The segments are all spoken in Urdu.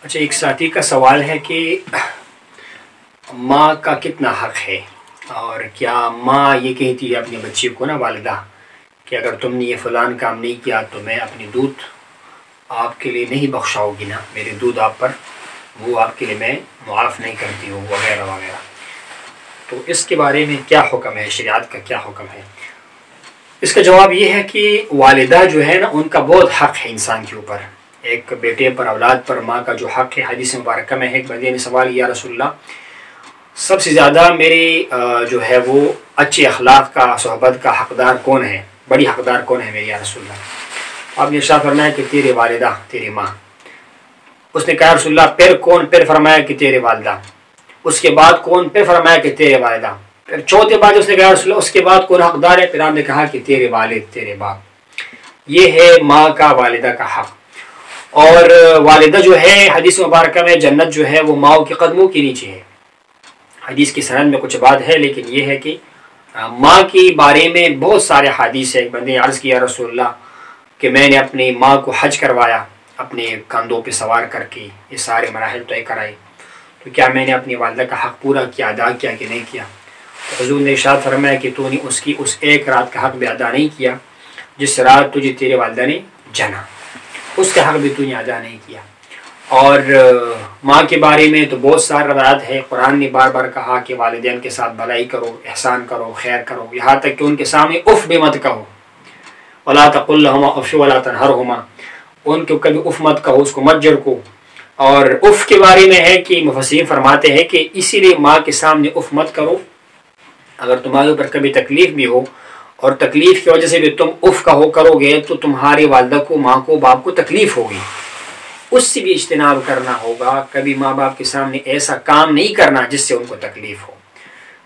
اچھا، ایک ساتھی کا سوال ہے کہ ماں کا کتنا حق ہے، اور کیا ماں یہ کہتی ہے اپنے بچے کو نا، والدہ، کہ اگر تم نے یہ فلان کام نہیں کیا تو میں اپنی دودھ آپ کے لیے نہیں بخشاؤ گی نا، میرے دودھ آپ پر وہ آپ کے لیے میں معاف نہیں کرتی ہوں، وغیرہ وغیرہ. تو اس کے بارے میں کیا حکم ہے، شریعت کا کیا حکم ہے؟ اس کا جواب یہ ہے کہ والدہ جو ہے نا، ان کا بہت حق ہے انسان کے اوپر. ایک بیٹے پر، اولاد پر ماں کا جو حق ہے، حدیث مبارکہ میں ایک بندے نے سوال یا رسول اللہ، سب سے زیادہ میری جو ہے وہ اچھے اخلاق کا، صحبت کا حقدار کون ہے، بڑی حقدار کون ہے میری یا رسول اللہ؟ آپ نے ارشاد فرمایا کہ تیرے والدہ، تیری ماں. اس نے کہا رسول اللہ پھر کون؟ پھر فرمایا کہ تیرے والدہ. اس کے بعد کون؟ پھر فرمایا کہ تیرے والدہ. پھر چوتھے بعد اس نے کہا رسول اللہ اس کے بعد کون حقدار ہے؟ پھر آپ نے کہا کہ تیرے والد، تیرے باپ. یہ ہے ماں کا، والدہ کا حق. اور والدہ جو ہے، حدیث مبارکہ میں جنت جو ہے وہ ماؤں کے قدموں کے نیچے ہے. حدیث کی سند میں کچھ بات ہے، لیکن یہ ہے کہ ماں کے بارے میں بہت سارے حدیث ہے. ایک بندے نے عرض کیا رسول اللہ کہ میں نے اپنی ماں کو حج کروایا اپنے کندھوں پہ سوار کر کے، یہ سارے مراحل طے کرائے، تو کیا میں نے اپنی والدہ کا حق پورا کیا، ادا کیا کہ نہیں کیا؟ حضور نے ارشاد فرمایا کہ تو نے اس ایک رات کا حق بھی ادا نہیں کیا جس رات تجھے تیرے والدہ نے جنا، اس کا حق بھی تو نے ادا نہیں کیا. اور ماں کے بارے میں تو بہت سارے روایات ہے. قرآن نے بار بار کہا کہ والدین کے ساتھ بھلائی کرو، احسان کرو، خیر کرو، یہاں تک کہ ان کے سامنے اف بھی مت کہو. ولا تقل لهما اف ولا تنهرهما، ان کو کبھی اف مت کہو، اس کو مت جھڑکو. اور اف کے بارے میں ہے کہ مفسرین فرماتے ہیں کہ اسی لیے ماں کے سامنے اف مت کرو. اگر تمہارے اوپر کبھی تکلیف بھی ہو اور تکلیف کی وجہ سے بھی تم اف کہو کرو گے تو تمہاری والدہ کو، ماں کو، باپ کو تکلیف ہوگی، اس سے بھی اجتناب کرنا ہوگا. کبھی ماں باپ کے سامنے ایسا کام نہیں کرنا جس سے ان کو تکلیف ہو.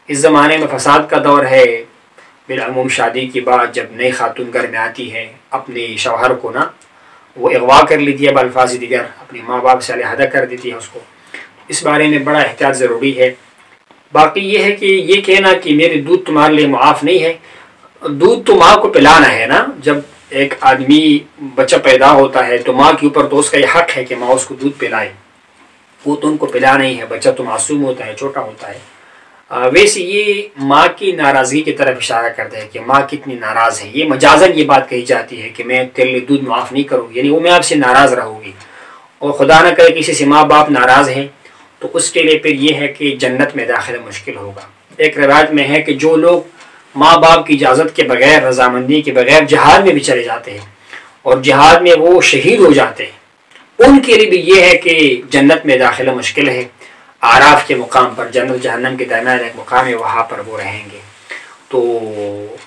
اس زمانے میں فساد کا دور ہے. بالعموم شادی کے بعد جب نئی خاتون گھر میں آتی ہے، اپنے شوہر کو نا وہ اغوا کر لیتی ہے، بالفاظ دیگر اپنے ماں باپ سے علیحدہ کر دیتی ہے اس کو. اس بارے میں بڑا احتیاط ضروری ہے. باقی یہ ہے کہ یہ کہنا کہ میرے دودھ تمہارے لیے معاف نہیں ہے، دودھ تو ماں کو پلانا ہے نا. جب ایک آدمی بچہ پیدا ہوتا ہے تو ماں کے اوپر تو اس کا یہ حق ہے کہ ماں اس کو دودھ پلائے. وہ تو ان کو پلانا ہی ہے، بچہ تو معصوم ہوتا ہے، چھوٹا ہوتا ہے. ویسے یہ ماں کی ناراضگی کی طرف اشارہ کرتا ہے کہ ماں کتنی ناراض ہے. یہ مجازن یہ بات کہی جاتی ہے کہ میں تیرے لیے دودھ معاف نہیں کروں، یعنی وہ میں آپ سے ناراض رہوں گی. اور خدا نہ کرے کسی سے ماں باپ ناراض ہیں تو اس کے لیے پھر یہ ہے کہ جنت میں داخلہ مشکل ہوگا. ایک روایت میں ہے کہ جو لوگ ماں باپ کی اجازت کے بغیر، رضامندی کے بغیر جہاد میں بھی چلے جاتے ہیں اور جہاد میں وہ شہید ہو جاتے ہیں، ان کے لیے بھی یہ ہے کہ جنت میں داخلہ مشکل ہے. اعراف کے مقام پر، جنت جہنم کے درمیان ایک مقام ہے، وہاں پر وہ رہیں گے. تو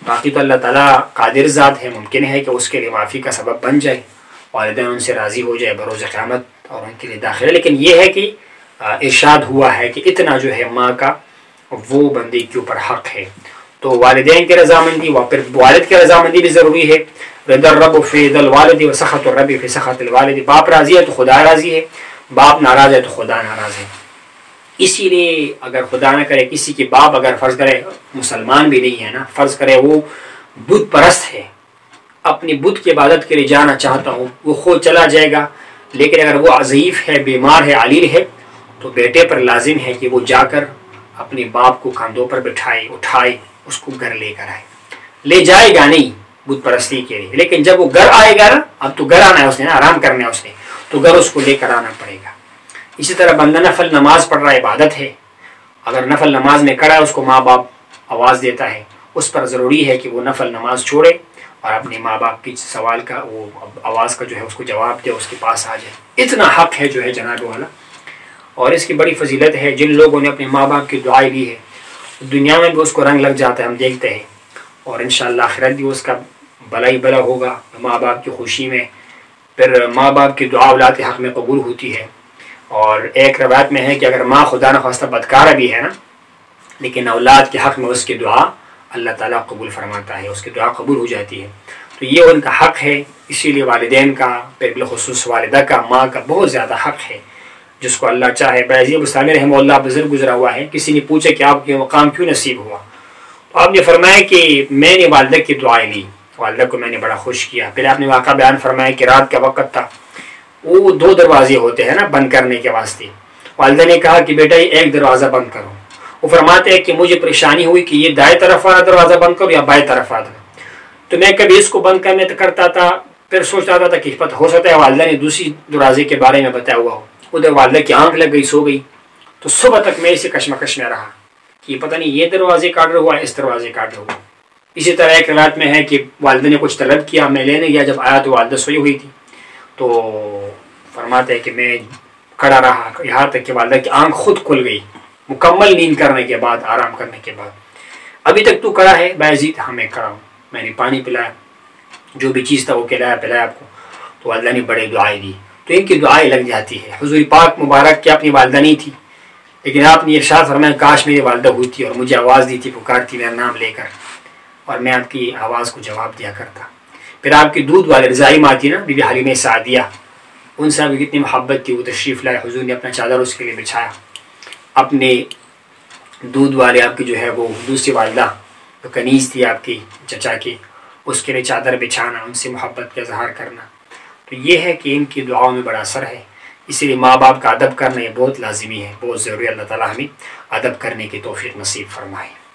باقی تو اللہ تعالیٰ قادر ذات ہے، ممکن ہے کہ اس کے لیے معافی کا سبب بن جائے، والدین ان سے راضی ہو جائے بروز قیامت اور ان کے لیے داخلہ. لیکن یہ ہے کہ ارشاد ہوا ہے کہ اتنا جو ہے ماں کا وہ بندے کے اوپر حق ہے. تو والدین کی رضامندی و پھر والد کی رضامندی بھی ضروری ہے. رضا الرب فی رضا الوالد و سخط الرب فی سخط الوالد. باپ راضی ہے تو خدا راضی ہے، باپ ناراض ہے تو خدا ناراض ہے. اسی لیے اگر خدا نہ کرے کسی کے باپ اگر فرض کرے مسلمان بھی نہیں ہے نا، فرض کرے وہ بت پرست ہے، اپنی بت کی عبادت کے لیے جانا چاہتا ہوں، وہ خود چلا جائے گا. لیکن اگر وہ ضعیف ہے، بیمار ہے، علیل ہے، تو بیٹے پر لازم ہے کہ وہ جا کر اپنے باپ کو کندھوں پر بٹھائے، اٹھائے، اس کو گھر لے کر آئے. لے جائے گا نہیں بت پرستی کے لیے، لیکن جب وہ گھر آئے گا نا، اب تو گھر آنا ہے اس نے نا، آرام کرنا ہے اس نے، تو گھر اس کو لے کر آنا پڑے گا. اسی طرح بندہ نفل نماز پڑھ رہا ہے، عبادت ہے، اگر نفل نماز میں کھڑا ہے، اس کو ماں باپ آواز دیتا ہے، اس پر ضروری ہے کہ وہ نفل نماز چھوڑے اور اپنے ماں باپ کی سوال کا، وہ آواز کا جو ہے اس کو جواب دے، اس کے پاس آ جائے. اتنا حق ہے جو ہے جناب والا. اور اس کی بڑی فضیلت ہے. جن لوگوں نے اپنے ماں باپ کی دعائیں لی ہے دنیا میں بھی اس کو رنگ لگ جاتا ہے، ہم دیکھتے ہیں. اور انشاءاللہ آخرت بھی اس کا بھلا بھلا ہوگا ماں باپ کی خوشی میں. پھر ماں باپ کی دعا اولاد کے حق میں قبول ہوتی ہے. اور ایک روایت میں ہے کہ اگر ماں خدا نخواستہ بدکارہ بھی ہے نا، لیکن اولاد کے حق میں اس کی دعا اللہ تعالیٰ قبول فرماتا ہے، اس کی دعا قبول ہو جاتی ہے. تو یہ ان کا حق ہے. اسی لیے والدین کا، بالخصوص والدہ کا، ماں کا بہت زیادہ حق ہے، جس کو اللہ چاہے. باعزی بستانی رحمہ اللہ بزرگ گزرا ہوا ہے، کسی نے پوچھا کہ آپ کے مقام کیوں نصیب ہوا، تو آپ نے فرمایا کہ میں نے والدہ کی دعائیں لی، والدہ کو میں نے بڑا خوش کیا. پھر آپ نے واقعہ بیان فرمایا کہ رات کا وقت تھا، وہ 2 دروازے ہوتے ہیں نا بند کرنے کے واسطے. والدہ نے کہا کہ بیٹا یہ ایک دروازہ بند کرو. وہ فرماتے ہیں کہ مجھے پریشانی ہوئی کہ یہ دائیں طرف والا دروازہ بند کرو یا بائیں طرف والا. تو میں کبھی اس کو بند کرنے کرتا تھا، پھر سوچتا تھا کہ پتہ ہو سکتا ہے والدہ نے دوسری دروازے کے بارے میں بتایا ہوا ہو. ادھر والدہ کی آنکھ لگ گئی، سو گئی. تو صبح تک میں اسے کشمکش میں رہا کہ پتہ نہیں یہ دروازے کا آڈر ہوا اس دروازے کا آڈر ہوا. اسی طرح ایک رات میں ہے کہ والدہ نے کچھ طلب کیا، میں لینے گیا، جب آیا تو والدہ سوئی ہوئی تھی. تو فرماتے ہیں کہ میں کھڑا رہا یہاں تک کہ والدہ کی آنکھ خود کھل گئی، مکمل نیند کرنے کے بعد، آرام کرنے کے بعد. ابھی تک تو کھڑا ہے باعزید؟ ہاں میں کھڑا ہوں. میں نے پانی پلایا، جو بھی چیز تھا وہ پلایا آپ کو. تو والدہ نے بڑے دعائیں دی. تو ان کی دعائیں لگ جاتی ہے. حضور پاک مبارک کی اپنی والدہ نہیں تھی، لیکن آپ نے ارشاد فرمایا کاش میری والدہ ہوتی اور مجھے آواز دی تھی، پکارتی میرا نام لے کر، اور میں آپ کی آواز کو جواب دیا کرتا. پھر آپ کی دودھ والے رضائی ماں تھی نا، بی بی حلیمہ سعدیہ، ان سے بھی کتنی محبت تھی. وہ تشریف لائے، حضور نے اپنا چادر اس کے لیے بچھایا. اپنے دودھ والے آپ کی جو ہے وہ دوسری والدہ جو کنیز تھی آپ کی چچا کی، اس کے لیے چادر بچھانا، ان سے محبت کا اظہار کرنا. تو یہ ہے کہ ان کی دعاؤں میں بڑا اثر ہے. اسی لیے ماں باپ کا ادب کرنا یہ بہت لازمی ہے، بہت ضروری. اللہ تعالیٰ ہمیں ادب کرنے کی توفیق نصیب فرمائے.